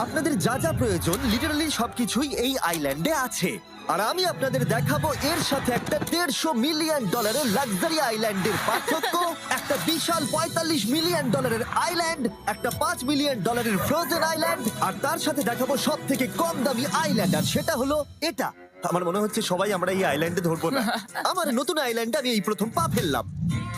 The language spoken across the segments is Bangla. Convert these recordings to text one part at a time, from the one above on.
আপনাদের যা যা প্রয়োজন লিটারালি সবকিছুই এই আইল্যান্ডে আছে। আর আমি আপনাদের দেখাবো এর সাথে একটা $150 মিলিয়ন লাক্সারি আইল্যান্ডের পার্থক্য, একটা বিশাল $45 মিলিয়ন আইল্যান্ড, একটা $5 মিলিয়ন ফ্রোজেন আইল্যান্ড, আর তার সাথে দেখাবো সব থেকে কম দামি আইল্যান্ড, আর সেটা হলো এটা। আমার মনে হচ্ছে সবাই আমরা এই আইল্যান্ডে ধরবো না। আমার নতুন আইল্যান্ডে আমি এই প্রথম পা ফেললাম।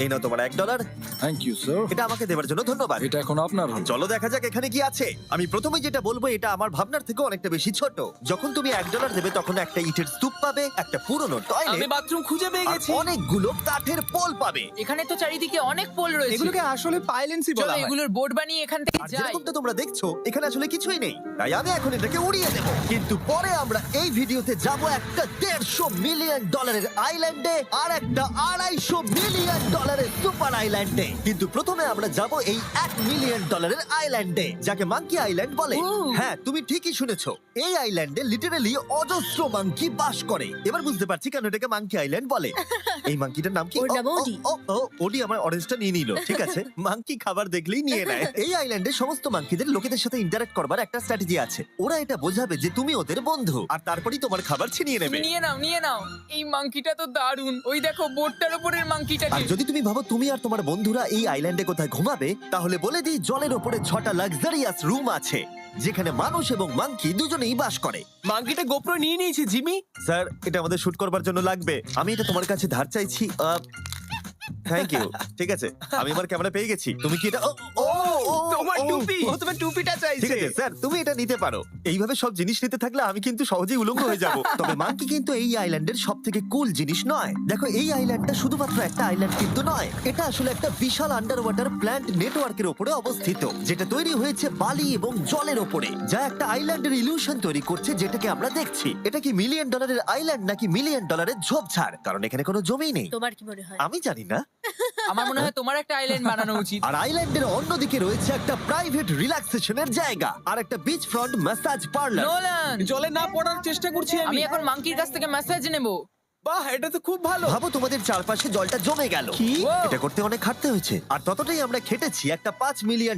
এই নাও তোমার $1। Thank you sir. এটা আমাকে দেওয়ার জন্য ধন্যবাদ। এটা এখন আপনার হল। চলো দেখা যাক এখানে কি আছে। আমি প্রথমে যেটা বলবো এটা আমার ভাবনার থেকে অনেকটা বেশি ছোট। যখন তুমি $1 দেবে তখন একটা ইটের স্তূপ পাবে, একটা পুরনো আমি টয়লেট, বাথরুম খুঁজে পেয়ে গেছি। অনেকগুলো কাঠের পোল পাবে। এখানে তো চারিদিকে অনেক পোল রয়েছে। এগুলোকে আসলে পাইলেন্সই চলো বলা হয়। এগুলোর বোর্ড বানিয়ে এখান থেকে আর যাই। যেরকমটা তোমরা দেখছো এখানে আসলে কিছুই নেই, তাই আমি এখন এটাকে উড়িয়ে দেব। কিন্তু পরে আমরা এই ভিডিওতে যাব একটা $150 মিলিয়ন আইল্যান্ডে আর একটা $250 মিলিয়ন সুপার আইল্যান্ডে। কিন্তু প্রথমে আমরা যাব এই $1 মিলিয়ন আইল্যান্ডে, যাকে মাঙ্কি আইল্যান্ড বলে। হ্যাঁ, তুমি ঠিকই শুনেছো, এই আইল্যান্ডে লিটারালি অজস্র মাঙ্কি বাস করে। এবার বুঝতে পারছি কেন এটাকে মাঙ্কি আইল্যান্ড বলে। এই মাঙ্কিটার নাম কি? ওর নাম ওডি। ওডি আমার অরেঞ্জটা নিয়ে নিল। ঠিক আছে, মাঙ্কি খাবার দেখলেই নিয়ে নেয়। এই আইল্যান্ডে সমস্ত মাঙ্কিদের লোকেদের সাথে ইন্টারঅ্যাক্ট করবার একটা স্ট্র্যাটেজি আছে। ওরা এটা বোঝাবে যে তুমি ওদের বন্ধু, আর তারপরেই তোমার খাবার ছিনিয়ে নেবে। তুমি নিয়ে নাও, নিয়ে নাও। এই মাংকিটা তো দারুণ। ওই দেখো বোর্ডটার উপরের আর মাংকিটাকে। যদি তুমি ভাবো তুমি আর তোমার বন্ধুরা এই আইল্যান্ডে কোথায় ঘুমাবে, তাহলে বলে দিই জলের ওপরে 6টা লাক্সারিয়াস রুম আছে, যেখানে মানুষ এবং মাঙ্কি দুজনেই বাস করে। মাঙ্কিটা গোপ্রো নিয়ে নিয়েছে জিমি। স্যার, এটা আমাদের শুট করবার জন্য লাগবে। আমি এটা তোমার কাছে ধার চাইছি। Thank you. ঠিক আছে, আমি আমার ক্যামেরা পেয়ে গেছি। তুমি কি এটা? তোমার টুপি। ও তোমার টুপিটা ঠিক চাইছে। আছে স্যার, তুমি এটা নিতে পারো। এইভাবে সব জিনিস নিতে থাকলে আমি কিন্তু সহজেই উলঙ্গ হয়ে যাব। তবে মাঙ্কি কিন্তু এই আইল্যান্ডের সব থেকে কুল জিনিস নয়। দেখো, এই আইল্যান্ডটা শুধুমাত্র একটা আইল্যান্ড কিন্তু নয়, এটা আসলে একটা বিশাল আন্ডার ওয়াটার প্ল্যান্ট নেটওয়ার্কের উপরে অবস্থিত, যেটা তৈরি হয়েছে বালি এবং জলের উপরে, যা একটা আইল্যান্ডের ইলিউশন তৈরি করছে, যেটাকে আমরা দেখছি। এটা কি $1 মিলিয়ন আইল্যান্ড নাকি $1 মিলিয়ন ঝোপঝাড়? কারণ এখানে কোনো জমি নেই। তোমার কি মনে হয়? আমি জানি না। আমার মনে হয় তোমার একটা আইল্যান্ড বানানো উচিত। আর আইল্যান্ডের অন্যদিকে রয়েছে একটা প্রাইভেট রিল্যাক্সেশনের জায়গা আর একটা beach front massage parlour. Nolan, জলে না পড়ার চেষ্টা করছি আমি আমি। এখন মাংকির কাছ থেকে মেসেজ নেব। বাহ, এটা তো খুব ভালো। ভাবো তোমাদের চারপাশে জলটা জমে গেল। কি? এটা করতে অনেক খাটতে হয়েছে, আর ততটাই আমরা খেটেছি একটা $5 মিলিয়ন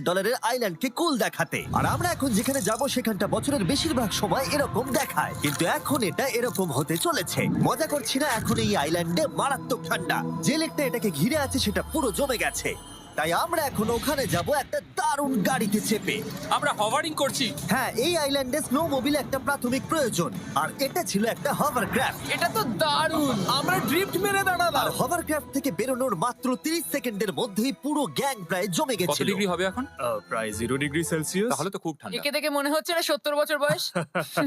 আইল্যান্ডকে কুল দেখাতে। আর আমরা এখন যেখানে যাব সেখানটা বছরের বেশিরভাগ সময় এরকম দেখায়, কিন্তু এখন এটা এরকম হতে চলেছে। মজা করছি না, এখন এই আইল্যান্ডে মারাত্মক ঠান্ডা। যে লেকটা এটাকে ঘিরে আছে সেটা পুরো জমে গেছে, তাই আমরা এখন ওখানে যাব একটা দারুণ গাড়িতে চেপে। আমরা হভারিং করছি। হ্যাঁ, এই আইল্যান্ডে স্নো মোবিল একটা প্রাথমিক প্রয়োজন, আর এটা ছিল একটা হভারক্রাফট। এটা তো দারুণ। আমরা ড্রিফট মেরে আর দাঁড়ালাম। হভারক্রাফট থেকে বেরোনোর মাত্র 30 সেকেন্ডের মধ্যেই পুরো গ্যাং প্রায় জমে কত গেছিল। ডিগ্রি হবে এখন? প্রায় 0°C। তাহলে তো খুব ঠান্ডা। একে দেখে মনে হচ্ছে না 70 বছর বয়স।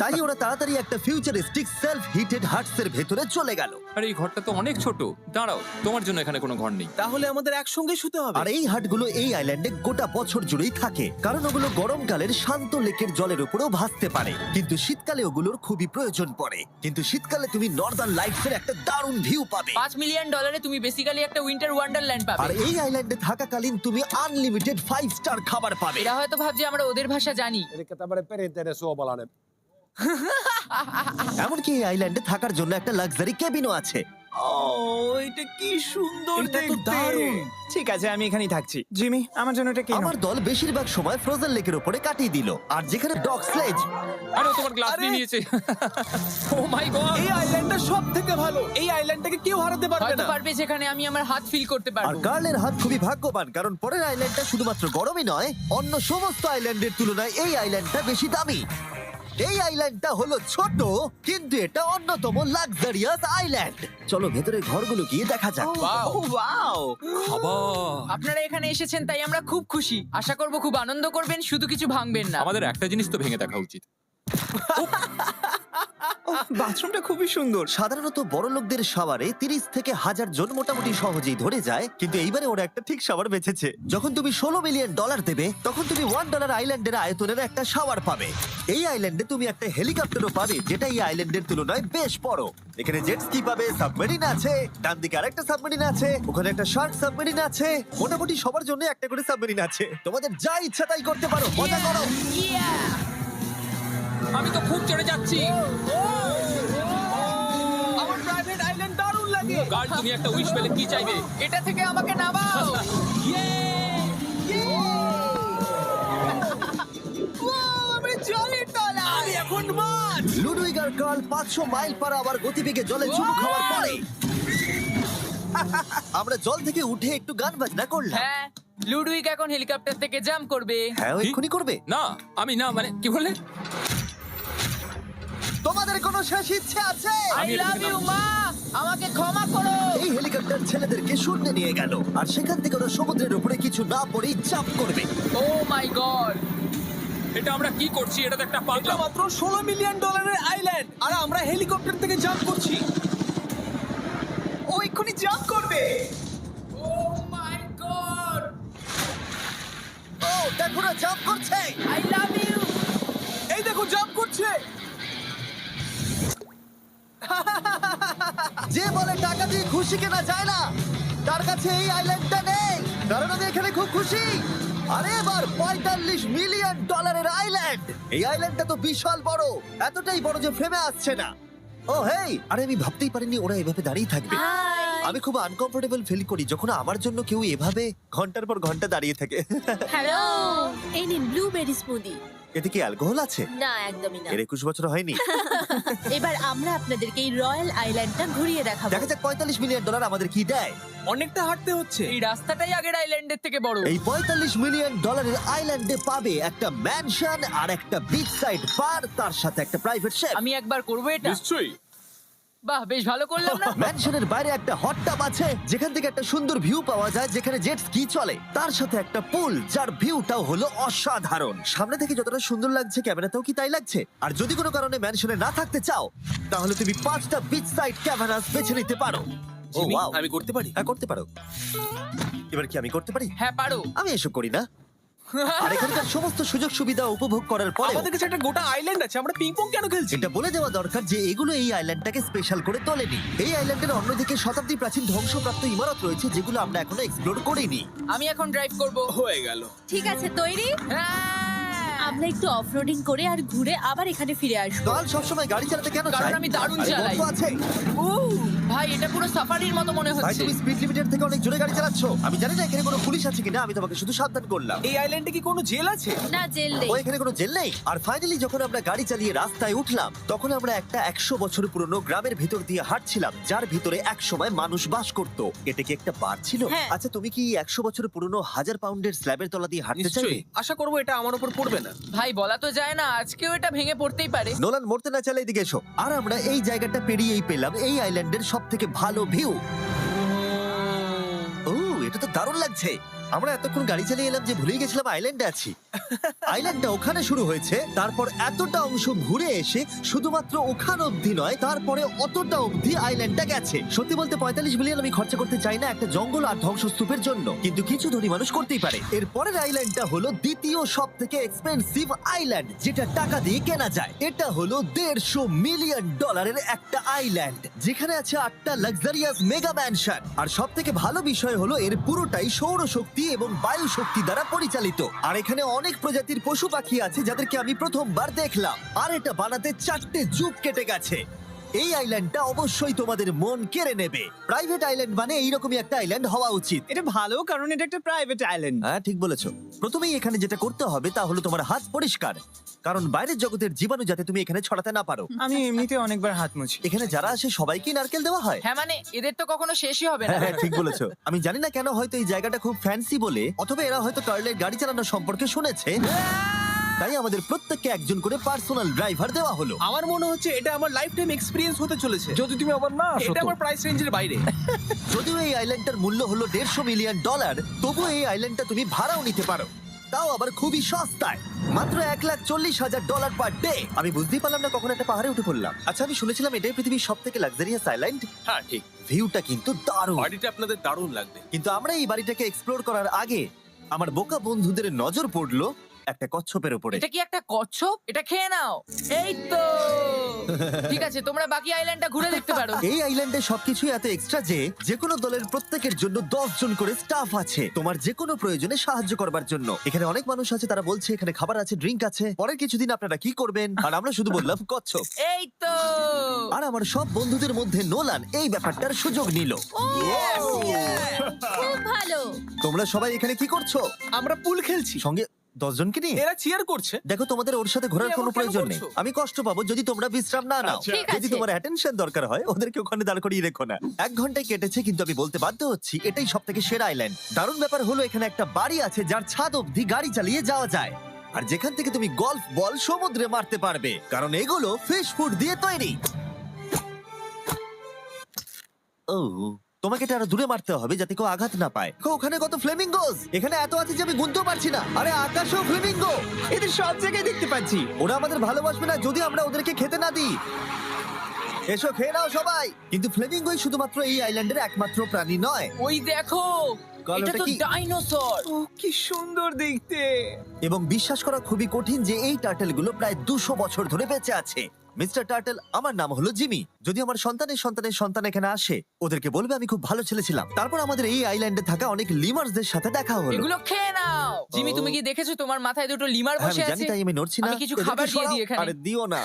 তাই ওরা তাড়াতাড়ি একটা ফিউচারিস্টিক সেলফ হিটেড হাটস এর ভেতরে চলে গেল। আরে এই ঘরটা তো অনেক ছোট। দাঁড়াও, তোমার জন্য এখানে কোনো ঘর নেই। তাহলে আমাদের একসঙ্গে শুতে হবে। আর এই হাটগুলো এই আইল্যান্ডে গোটা বছর জুড়েই থাকে, কারণ ওগুলো গরমকালের শান্ত লেকের জলের উপরেও ভাসতে পারে, কিন্তু শীতকালে ওগুলোর খুবই প্রয়োজন পড়ে। কিন্তু শীতকালে তুমি নর্দার্ন লাইটস এর একটা দারুণ ভিউ পাবে। $5 মিলিয়ন তুমি বেসিক্যালি একটা উইন্টার ওয়ান্ডারল্যান্ড আর পাবে। এই আইল্যান্ডে থাকাকালীন তুমি আনলিমিটেড 5 স্টার খাবার পাবে। এরা হয়তো ভাবছে আমরা ওদের ভাষা জানি। Eli tämmöinen perinteinen suomalainen. এমনকি এই আইল্যান্ডে থাকার জন্য একটা লাক্সারি কেবিনও আছে। ও, এটা কি সুন্দর এটা তো দেখতে। দারুণ। ঠিক আছে, আমি এখানেই থাকছি। জিমি, আমার জন্য এটা কেন? আমার দল বেশিরভাগ সময় ফ্রোজেন লেকের উপরে কাটিয়ে দিল, আর যেখানে ডগ স্লেজ। আরে ও তোমার গ্লাস আরে! নিয়ে নিয়েছে। ও মাই গড! এই আইল্যান্ডটা সবথেকে ভালো। এই আইল্যান্ডটাকে কেউ হারাতে পারবে হয়তো না। পারবে যেখানে আমি আমার হাত ফিল করতে আর পারবো। কার্লের হাত খুবই ভাগ্যবান, কারণ পরের আইল্যান্ডটা শুধুমাত্র গরমই নয়, অন্য সমস্ত আইল্যান্ডের তুলনায় এই আইল্যান্ডটা বেশি দামি। এই আইল্যান্ডটা হলো ছোট, কিন্তু এটা অন্যতম লাক্সারিয়াস আইল্যান্ড। চলো ভেতরে ঘরগুলো গিয়ে দেখা যাক। Wow! ও ওয়াও। খাবার! আপনারা এখানে এসেছেন তাই আমরা খুব খুশি। আশা করব খুব আনন্দ করবেন, শুধু কিছু ভাঙবেন না। আমাদের একটা জিনিস তো ভেঙে দেখা উচিত। বাথরুমটা খুবই সুন্দর। সাধারণত বড় লোকদের শাওয়ারে 30 থেকে 1000 জন মোটামুটি সহজেই ধরে যায়, কিন্তু এইবারে ওরা একটা ঠিক শাওয়ার বেঁচেছে। যখন তুমি $16 মিলিয়ন দেবে, তখন তুমি $1 আইল্যান্ডের আয়তনের একটা শাওয়ার পাবে। এই আইল্যান্ডে তুমি একটা হেলিকপ্টারও পাবে, যেটা এই আইল্যান্ডের তুলনায় বেশ বড়। এখানে জেট স্কি পাবে, সাবমেরিন আছে, ডান দিকে আরেকটা সাবমেরিন আছে, ওখানে একটা শার্ক সাবমেরিন আছে। মোটামুটি সবার জন্য একটা করে সাবমেরিন আছে। তোমাদের যা ইচ্ছা তাই করতে পারো, মজা করো। আমি তো খুব চড়ে যাচ্ছি। আমার প্রাইভেট আইল্যান্ড দারুণ লাগে। গার্ড, তুমি একটা উইশ পেলে কি চাইবে? এটা থেকে আমাকে নামাও। আমি জলে কিলার কার্ল 500 মাইল পার আওয়ার গতিবেগে জলে চুমু খাওয়ার পরে আমরা জল থেকে উঠে একটু গান বাজনা করলাম। হ্যাঁ লুডুইক এখন হেলিকপ্টার থেকে জাম্প করবে। হ্যাঁ ও এক্ষুনি করবে। না আমি না মানে কি বললে? তোমাদের কোনো শেষ ইচ্ছে আছে? আই লাভ ইউ মা, আমাকে ক্ষমা করো। এই হেলিকপ্টার ছেলেদেরকে শূন্যে নিয়ে গেল আর সেখান থেকে ওরা সমুদ্রের উপরে কিছু না পড়েই জাম্প করবে। ও মাই গড, এটা আমরা কি করছি? এটা তো একটা এটা পাগলাম। মাত্র $16 মিলিয়ন আইল্যান্ড আর আমরা হেলিকপ্টার থেকে জাম্প করছি। ও এক্ষুনি জাম্প করবে। ও মাই গড, ও দেখো না জাম্প করছে। I love you. এই দেখো জাম্প করছে। যে বলে টাকা দিয়ে খুশি কেনা যায় না, তার কাছে এই আইল্যান্ডটা নেই, কারণ আমি এখানে খুব খুশি। আরে এবার $45 মিলিয়ন আইল্যান্ড। এই আইল্যান্ডটা তো বিশাল বড়, এতটাই বড় যে ফ্রেমে আসছে না। ও হেই, আরে আমি ভাবতেই পারিনি ওরা এভাবে দাঁড়িয়ে থাকবে। আমি খুব আনকমফোর্টেবল ফিল করি যখন আমার জন্য কেউ এভাবে ঘন্টার পর ঘন্টা দাঁড়িয়ে থাকে। হ্যালো, এই নিন ব্লুবেরি স্মুদি। এতে কি অ্যালকোহল আছে? না, একদমই না। এর 21 বছর হয়নি। এবার আমরা আপনাদেরকে এই রয়্যাল আইল্যান্ডটা ঘুরিয়ে দেখাবো। দেখা যাক $45 মিলিয়ন আমাদের কি দেয়। অনেকটা হাঁটতে হচ্ছে। এই রাস্তাটাই আগের আইল্যান্ডের থেকে বড়। এই $45 মিলিয়ন আইল্যান্ডে পাবে একটা ম্যানশন আর একটা বিচ সাইড বার, তার সাথে একটা প্রাইভেট শেফ। আমি একবার করবো এটা। নিশ্চয়ই। বাহ, বেশ ভালো করলাম না? ম্যানশনের বাইরে একটা হট টাব আছে যেখান থেকে একটা সুন্দর ভিউ পাওয়া যায়, যেখানে জেট স্কি চলে, তার সাথে একটা পুল যার ভিউটাও হলো অসাধারণ। সামনে থেকে যতটা সুন্দর লাগছে ক্যামেরাতেও কি তাই লাগছে? আর যদি কোনো কারণে ম্যানশনে না থাকতে চাও তাহলে তুমি 5টা বিচ সাইড ক্যামেরাস বেছে নিতে পারো। ও জিমি, ওয়াও, আমি করতে পারি? হ্যাঁ করতে পারো। এবার কি আমি করতে পারি? হ্যাঁ পারো। আমি এসব করি না। আর এখানকার সমস্ত সুযোগ সুবিধা উপভোগ করার পরে আমাদের কাছে একটা গোটা আইল্যান্ড আছে, আমরা পিং পং কেন খেলছি? এটা বলে দেওয়া দরকার যে এগুলো এই আইল্যান্ডটাকে স্পেশাল করে তোলেনি। এই আইল্যান্ডের অন্যদিকে শতাব্দী প্রাচীন ধ্বংসপ্রাপ্ত ইমারত রয়েছে যেগুলো আমরা এখনো এক্সপ্লোর করিনি। আমি এখন ড্রাইভ করব। হয়ে গেল। ঠিক আছে, তৈরি? হ্যাঁ। আমরা একটু অফরোডিং করে আর ঘুরে আবার এখানে ফিরে আসবো। কাল সবসময় গাড়ি চালাতে কেন কারণ চায়? আমি দারুণ আরে চালাই। বন্ধু আছে। ভাই এটা পুরো সাফারির মতো মনে ভাই হচ্ছে। তুমি স্পিড লিমিটের থেকে অনেক জোরে গাড়ি চালাচ্ছো। আমি জানি না এখানে কোনো পুলিশ আছে কিনা, আমি তোমাকে শুধু সাবধান করলাম। এই আইল্যান্ডে কি কোনো জেল আছে? না, জেল নেই। ও এখানে কোনো জেল নেই। আর ফাইনালি যখন আমরা গাড়ি চালিয়ে রাস্তায় উঠলাম তখন আমরা একটা 100 বছর পুরনো গ্রামের ভেতর দিয়ে হাঁটছিলাম, যার ভিতরে এক সময় মানুষ বাস করত। এটা কি একটা বার ছিল? হ্যাঁ। আচ্ছা তুমি কি 100 বছর পুরনো 1000 পাউন্ডের স্ল্যাবের তলা দিয়ে হাঁটতে চাইবে? নিশ্চয়ই। আশা করবো এটা আমার উপর পড়বে না। ভাই বলা তো যায় না, আজকেও এটা ভেঙে পড়তেই পারে। নোলান মরতে না চাইলে এদিকে এসো। আর আমরা এই জায়গাটা পেরিয়েই পেলাম এই আইল্যান্ডের সব থেকে ভালো ভিউ। ও এটা তো দারুণ লাগছে। আমরা এতক্ষণ গাড়ি চালিয়ে এলাম যে ভুলেই গেছিলাম আইল্যান্ডে আছি। আইল্যান্ডটা ওখানে শুরু হয়েছে, তারপর এতটা অংশ ঘুরে এসে শুধুমাত্র ওখান অবধি নয়, তারপরে অতটা অবধি আইল্যান্ডটা গেছে। সত্যি বলতে 45 মিলিয়ন আমি খরচা করতে চাই না একটা জঙ্গল আর ধ্বংসস্তূপের জন্য, কিন্তু কিছু ধনী মানুষ করতেই পারে। এর পরের আইল্যান্ডটা হলো দ্বিতীয় সব থেকে এক্সপেন্সিভ আইল্যান্ড, যেটা টাকা দিয়ে কেনা যায়। এটা হলো $150 মিলিয়ন একটা আইল্যান্ড, যেখানে আছে 8টা লাক্সারিয়াস মেগা ম্যানশন। আর সব থেকে ভালো বিষয় হলো এর পুরোটাই সৌরশক্তি এবং বায়ু শক্তি দ্বারা পরিচালিত। আর এখানে অনেক প্রজাতির পশু পাখি আছে যাদেরকে আমি প্রথমবার দেখলাম। আর এটা বানাতে 4টে যুগ কেটে গেছে। এই আইল্যান্ডটা অবশ্যই তোমাদের মন কেড়ে নেবে। প্রাইভেট আইল্যান্ড মানে এইরকমই একটা আইল্যান্ড হওয়া উচিত। এটা ভালো, কারণ এটা একটা প্রাইভেট আইল্যান্ড। হ্যাঁ ঠিক বলেছো। প্রথমেই এখানে যেটা করতে হবে তা হলো তোমার হাত পরিষ্কার, কারণ বাইরের জগতের জীবাণু যাতে তুমি এখানে ছড়াতে না পারো। আমি এমনিতে অনেকবার হাত মুছি। এখানে যারা আসে সবাইকে নারকেল দেওয়া হয়। হ্যাঁ মানে এদের তো কখনো শেষই হবে না। হ্যাঁ ঠিক বলেছো। আমি জানি না কেন, হয়তো এই জায়গাটা খুব ফ্যান্সি বলে, অথবা এরা হয়তো কার্লের গাড়ি চালানোর সম্পর্কে শুনেছে, তাই আমাদের প্রত্যেককে একজন করে পার্সোনাল ড্রাইভার দেওয়া হলো। আমার মনে হচ্ছে এটা আমার লাইফ টাইম এক্সপেরিয়েন্স হতে চলেছে। যদি তুমি আবার না আসো এটা তো। আমার প্রাইস রেঞ্জের বাইরে। যদিও এই আইল্যান্ডটার মূল্য হলো $150 মিলিয়ন, তবুও এই আইল্যান্ডটা তুমি ভাড়াও নিতে পারো, তাও আবার খুবই সস্তায়, মাত্র $1,40,000 পার ডে। আমি বুঝতেই পারলাম না কখন একটা পাহাড়ে উঠে পড়লাম। আচ্ছা আমি শুনেছিলাম এটাই পৃথিবীর সব থেকে লাক্সারিয়াস আইল্যান্ড। হ্যাঁ ঠিক। ভিউটা কিন্তু দারুণ। বাড়িটা আপনাদের দারুণ লাগবে। কিন্তু আমরা এই বাড়িটাকে এক্সপ্লোর করার আগে আমার বোকা বন্ধুদের নজর পড়লো একটা কচ্ছপের উপরে। এটা কি একটা কচ্ছপ? এটা খেয়ে নাও। এই তো ঠিক আছে, তোমরা বাকি আইল্যান্ডটা ঘুরে দেখতে পারো। এই আইল্যান্ডে সবকিছু এত এক্সট্রা যে যেকোনো দলের প্রত্যেকের জন্য 10 জন করে স্টাফ আছে তোমার যে কোনো প্রয়োজনে সাহায্য করবার জন্য। এখানে অনেক মানুষ আছে, তারা বলছে এখানে খাবার আছে, ড্রিঙ্ক আছে, পরের কিছুদিন আপনারা কি করবেন, আর আমরা শুধু বললাম কচ্ছপ। এই তো আর আমার সব বন্ধুদের মধ্যে নোলান এই ব্যাপারটার সুযোগ নিল। খুব ভালো। তোমরা সবাই এখানে কি করছো? আমরা পুল খেলছি। সঙ্গে 10 জনকে নিয়ে? এরা চিয়ার করছে। দেখো, তোমাদের ওর সাথে ঘোরার তুমি কোনো এমন কেন প্রয়োজন নেই। করছো? আমি কষ্ট পাবো যদি তোমরা বিশ্রাম না নাও। ঠিক যদি আছে। তোমার অ্যাটেনশন দরকার হয়, ওদেরকে ওখানে দাঁড় করিয়ে রেখো না। 1 ঘন্টায় কেটেছে, কিন্তু আমি বলতে বাধ্য হচ্ছি এটাই সব থেকে সেরা আইল্যান্ড। দারুণ ব্যাপার হলো এখানে একটা বাড়ি আছে যার ছাদ অবধি গাড়ি চালিয়ে যাওয়া যায়, আর যেখান থেকে তুমি গলফ বল সমুদ্রে মারতে পারবে, কারণ এগুলো ফিশ ফুড দিয়ে তৈরি। ও, তোমাকে এটা আরো দূরে মারতে হবে যাতে কেউ আঘাত না পায়। ওখানে কত ফ্লেমিঙ্গোস! এখানে এত আছে যে আমি গুনতেও পারছি না। আরে আকাশেও ফ্লেমিঙ্গো! এদের সব জায়গায় দেখতে পাচ্ছি। ওরা আমাদের ভালোবাসবে না যদি আমরা ওদেরকে খেতে না দিই। এসো খেয়ে নাও সবাই। কিন্তু ফ্লেমিঙ্গোই শুধুমাত্র এই আইল্যান্ডের একমাত্র প্রাণী নয়। ওই দেখো, কালোটা এটা তো কি? ডাইনোসর। ও কি সুন্দর দেখতে। এবং বিশ্বাস করা খুবই কঠিন যে এই টার্টেলগুলো প্রায় 200 বছর ধরে বেঁচে আছে। মিস্টার টার্টেল, আমার নাম হলো জিমি। যদি আমার সন্তানের সন্তানের সন্তান এখানে আসে, ওদেরকে বলবে আমি খুব ভালো ছেলে ছিলাম। তারপর আমাদের এই আইল্যান্ডে থাকা অনেক লিমার্সদের সাথে দেখা হলো। এগুলো খেয়ে নাও। জিমি, তুমি কি দেখেছো তোমার মাথায় দুটো লিমার হ্যাঁ, বসে আমি জানি, আছে? তাই আমি নড়ছি না। আমি কিছু এদেরকে খাবার দিয়ে সরাও। দিই এখানে। আরে দিও না।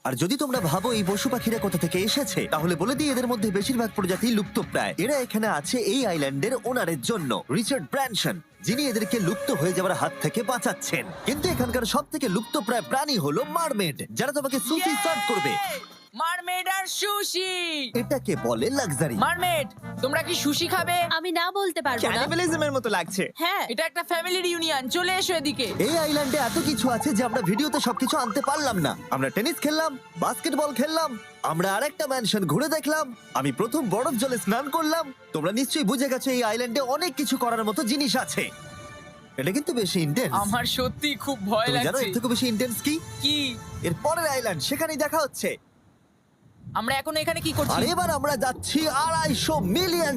আর যদি তোমরা ভাবো এই পশু পাখিরা কোথা থেকে এসেছে, তাহলে বলে দিই এদের মধ্যে বেশিরভাগ প্রজাতি লুপ্তপ্রায়। এরা এখানে আছে এই আইল্যান্ডের ওনারের জন্য, রিচার্ড ব্র্যানসন, যিনি এদেরকে লুপ্ত হয়ে যাওয়ার হাত থেকে বাঁচাচ্ছেন। কিন্তু এখানকার সব থেকে লুপ্তপ্রায় প্রাণী হলো মারমেড, যারা তোমাকে সুশি সার্ভ করবে। মারমেড আর সুশি। এটাকে বলে লাক্সারি। মারমেড, তোমরা কি সুশি খাবে? আমি না বলতে পারবো না। ক্যানিবালিজমের মতো লাগছে। হ্যাঁ, এটা একটা ফ্যামিলি রিউনিয়ন, চলে এসো এদিকে। এই আইল্যান্ডে এত কিছু আছে যে আমরা ভিডিওতে সবকিছু আনতে পারলাম না। আমরা টেনিস খেললাম, বাস্কেটবল খেললাম, আমরা আরেকটা ম্যানশন ঘুরে দেখলাম, আমি প্রথম বরফ জলে স্নান করলাম। তোমরা নিশ্চয়ই বুঝে গেছো এই আইল্যান্ডে অনেক কিছু করার মতো জিনিস আছে। এটা কিন্তু বেশি ইন্টেন্স। আমার সত্যি খুব ভয় তুমি জানো লাগছে। এর থেকে বেশি ইন্টেন্স কি? কি? এর পরের আইল্যান্ড, সেখানেই দেখা হচ্ছে। আমরা এখন এখানে কি আর করছি? এবার আমরা যাচ্ছি $250 মিলিয়ন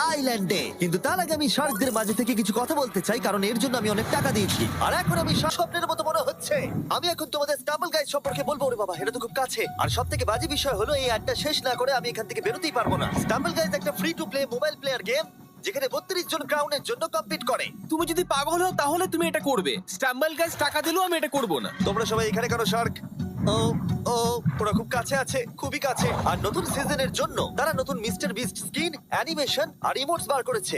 আইল্যান্ডে। কিন্তু তার আগে আমি শার্কদের মাঝে থেকে কিছু কথা বলতে চাই, কারণ এর জন্য আমি অনেক টাকা দিয়েছি। আর এখন আমি স্বপ্নের মতো মনে হচ্ছে। আমি এখন তোমাদের স্টাম্বল গাইড সম্পর্কে বলবো। ওরে বাবা, এটা তো খুব কাছে। আর সব থেকে বাজে বিষয় হলো এই অ্যাডটা শেষ না করে আমি এখান থেকে বেরোতেই পারবো না। স্টাম্বল গাইড একটা free to play mobile player game, যেখানে 32 জন ক্রাউনের জন্য কম্পিট করে। তুমি যদি পাগল হও তাহলে তুমি এটা করবে। স্ট্যাম্বল গাইজ টাকা দিলেও আমি এটা করব না। তোমরা সবাই এখানে কেন শার্ক? ও ও, ওরা খুব কাছে আছে, খুবই কাছে। আর নতুন সিজনের জন্য তারা নতুন মিস্টার বিস্ট স্কিন, অ্যানিমেশন আর ইমোটস বার করেছে।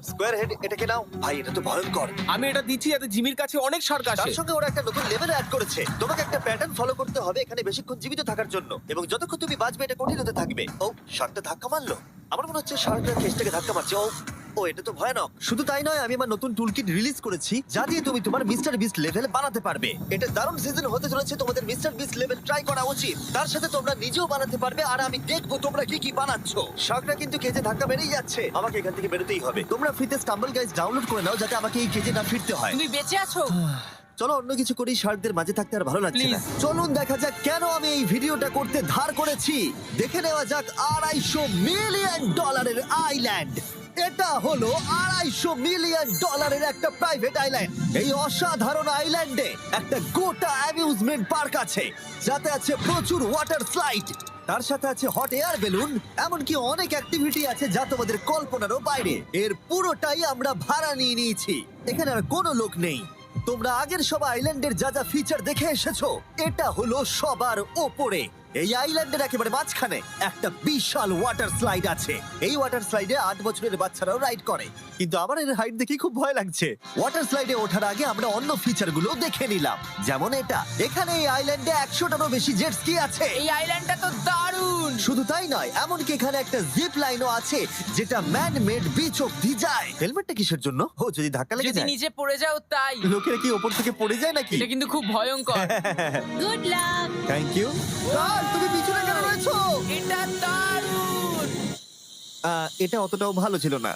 স্কোয়ার হেড, এটাকে নাও ভাই, এটা তো ভয়ঙ্কর। আমি এটা দিচ্ছি যাতে জিমির কাছে অনেক শার্ক আসে। তার সঙ্গে ওরা একটা নতুন লেভেল অ্যাড করেছে। তোমাকে একটা প্যাটার্ন ফলো করতে হবে এখানে বেশিক্ষণ জীবিত থাকার জন্য, এবং যতক্ষণ তুমি বাঁচবে এটা কঠিন হতে থাকবে। ও, শার্কটা ধাক্কা মারলো। আমার মনে হচ্ছে শার্কটা কেসটাকে ধাক্কা মারছে। ও, এটা তো ভয়ানক। শুধু তাই নয়, আমি আমার নতুন টুলকিট রিলিজ করেছি যা দিয়ে তুমি তোমার মিস্টার বিস্ট লেভেল বানাতে পারবে। এটা দারুণ সিজন হতে চলেছে, তোমাদের মিস্টার বিস্ট লেভেল ট্রাই করা উচিত। তার সাথে তোমরা নিজেও বানাতে পারবে, আর আমি দেখবো তোমরা কি কি বানাচ্ছো। শার্কটা কিন্তু কেজে ধাক্কা মেরেই যাচ্ছে, আমাকে এখান থেকে বেরোতেই হবে। তোমরা ফ্রিতে স্টাম্বল গাইজ ডাউনলোড করে নাও যাতে আমাকে এই কেজে না ফিরতে হয়। তুমি বেঁচে আছো? চলো অন্য কিছু করি, শার্কদের মাঝে থাকতে আর ভালো লাগছে না। Please. চলুন দেখা যাক কেন আমি এই ভিডিওটা করতে ধার করেছি। দেখে নেওয়া যাক $250 মিলিয়ন আইল্যান্ড। এটা হলো $250 মিলিয়ন একটা প্রাইভেট আইল্যান্ড। এই অসাধারণ আইল্যান্ডে একটা গোটা অ্যামিউজমেন্ট পার্ক আছে, যাতে আছে প্রচুর ওয়াটার স্লাইড, তার সাথে আছে হট এয়ার বেলুন, এমনকি অনেক অ্যাক্টিভিটি আছে যা তোমাদের কল্পনারও বাইরে। এর পুরোটাই আমরা ভাড়া নিয়ে নিয়েছি। এখানে আর কোনো লোক নেই। তোমরা আগের সব আইল্যান্ডের যা যা ফিচার দেখে এসেছো, এটা হলো সবার ওপরে। এই আইল্যান্ডের একেবারে মাঝখানে একটা বিশাল ওয়াটার স্লাইড আছে। এই ওয়াটার স্লাইডে 8 বছরের বাচ্চারাও রাইড করে, কিন্তু আমার এর হাইট দেখে খুব ভয় লাগছে। ওয়াটার স্লাইডে ওঠার আগে আমরা অন্য ফিচারগুলো দেখে নিলাম, যেমন এটা। এখানে এই আইল্যান্ডে 100টারও বেশি জেট স্কি আছে। এই আইল্যান্ডটা তো দারুণ। শুধু তাই নয়, এমনকি এখানে একটা জিপ লাইনও আছে যেটা ম্যান মেড বিচ অব্দি যায়। হেলমেটটা কিসের জন্য? ও, যদি ধাক্কা লেগে যদি যায়। নিচে পড়ে যাও তাই। লোকেরা কি ওপর থেকে পড়ে যায় নাকি? এটা কিন্তু খুব ভয়ঙ্কর। Good luck. Thank you. তুমি পিছনে কেন রয়েছো? এটা দারুণ। এটা অতটাও ভালো ছিল না।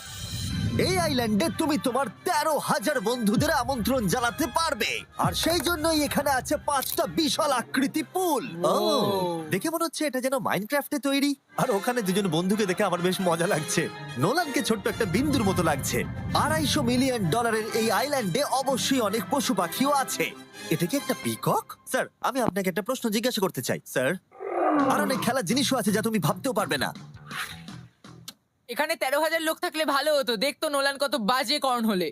এই আইল্যান্ডে তুমি তোমার 13,000 বন্ধুদের আমন্ত্রণ জানাতে পারবে, আর সেই জন্যই এখানে আছে 5টা বিশাল আকৃতি পুল। দেখে মনে হচ্ছে এটা যেন মাইনক্রাফটে তৈরি। আর ওখানে দুজন বন্ধুকে দেখে আমার বেশ মজা লাগছে। নোলানকে ছোট্ট একটা বিন্দুর মতো লাগছে। $250 মিলিয়ন এই আইল্যান্ডে অবশ্যই অনেক পশু পাখিও আছে। এটা কি একটা পিকক? স্যার, আমি আপনাকে একটা প্রশ্ন জিজ্ঞাসা করতে চাই। স্যার, আর অনেক খেলার জিনিসও আছে যা তুমি ভাবতেও পারবে না। এখানে 13,000 লোক থাকলে ভালো হতো, দেখতো নোলান কত বাজে কর্ন হলে।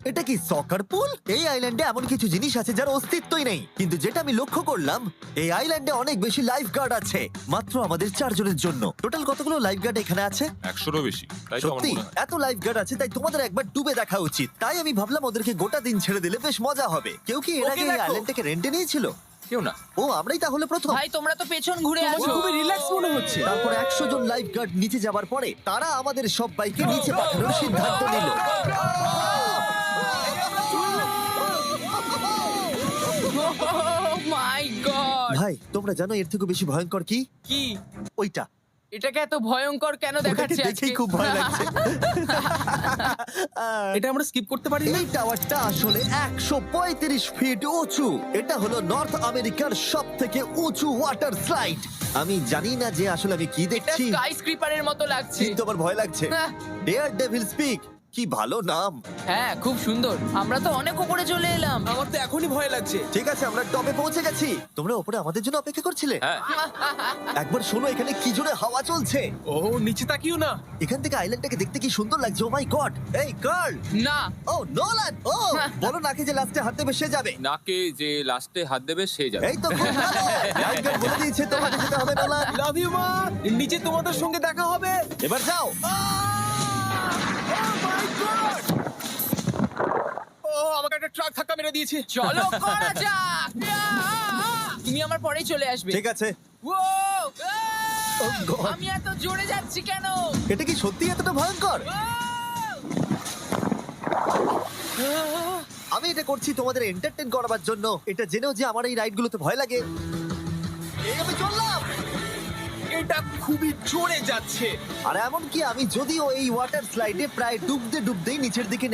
এটা কি সকার পুল? এই আইল্যান্ডে এমন কিছু জিনিস আছে যার অস্তিত্বই নেই, কিন্তু যেটা আমি লক্ষ্য করলাম এই আইল্যান্ডে অনেক বেশি লাইফ গার্ড আছে, মাত্র আমাদের 4 জনের জন্য। টোটাল কতগুলো লাইফ গার্ড এখানে আছে? 100-রও বেশি, তাই তো আমার সত্যি মনে হয়। এত লাইফ গার্ড আছে, তাই তোমাদের একবার ডুবে দেখা উচিত। তাই আমি ভাবলাম ওদেরকে গোটা দিন ছেড়ে দিলে বেশ মজা হবে। কেউ কি এর ওকে আগে এই দেখো। আইল্যান্ডটাকে রেন্টে নিয়েছিল? কেউ না। ও, আমরাই তাহলে প্রথম। ভাই তোমরা তো পেছন ঘুরে তোমাকে আছো। খুবই রিল্যাক্স মনে হচ্ছে। তারপর 100 জন লাইফ গার্ড নিচে যাবার পরে তারা আমাদের সবাইকে নিচে পাঠানোর সিদ্ধান্ত নিল। মাই গড! ভাই, তোমরা জানো এর থেকে বেশি ভয়ঙ্কর কি? কি ওইটা। এটাকে এত ভয়ঙ্কর কেন ওটাকে দেখাচ্ছে আজকে? দেখেই খুব ভয় লাগছে। এটা আমরা স্কিপ করতে পারি না? এই টাওয়ারটা আসলে 135 ফিট উঁচু। এটা হলো নর্থ আমেরিকার সব থেকে উঁচু ওয়াটার স্লাইড। আমি জানি না যে আসলে আমি কি এটা দেখছি, স্কাই স্ক্রিপারের মতো লাগছে। কিন্তু আমার ভয় লাগছে। হ্যাঁ। ডেয়ার ডেভিল স্পিক, কি ভালো নাম। হ্যাঁ, খুব সুন্দর। আমরা তো অনেক উপরে চলে এলাম। আমার তো এখনই ভয় লাগছে। ঠিক আছে, আমরা টপে পৌঁছে গেছি। তোমরা উপরে আমাদের জন্য অপেক্ষা করছিলে? হ্যাঁ, একবার শোনো এখানে কি জোরে হাওয়া চলছে। ও নিচে তাকিও না। এখান থেকে আইল্যান্ডটাকে দেখতে কি সুন্দর লাগছে। ও মাই গড। এই গার্ল, না, ও নোলান, ও বলো নাকি যে লাস্টে হাত দেবে সে যাবে। নাকে যে লাস্টে হাত দেবে সে যাবে। এই তো খুব ভালো। লাইফগার্ড বলে দিয়েছে তোমাকে যেতে হবে নোলান। লাভ ইউ মা। নিচে তোমাদের সঙ্গে দেখা হবে। এবার যাও। ও আমাকে একটা ট্রাক ধাক্কা মেরে দিয়েছে। চলো করা যাক। তুমি আমার পরেই চলে আসবে। ঠিক আছে। ও, Oh God! আমি এত জোরে যাচ্ছি কেন? এটা কি সত্যি এতটা ভয়ঙ্কর? আমি এটা করছি তোমাদের এন্টারটেইন করার জন্য। এটা জেনেও যে আমার এই রাইডগুলোতে ভয় লাগে। এই আমি চললাম। এটা খুবই জোরে যাচ্ছে। আর এমনকি আমি যদিও এই ওয়াটার স্লাইডে প্রায় ডুবতেই নিচের দিকে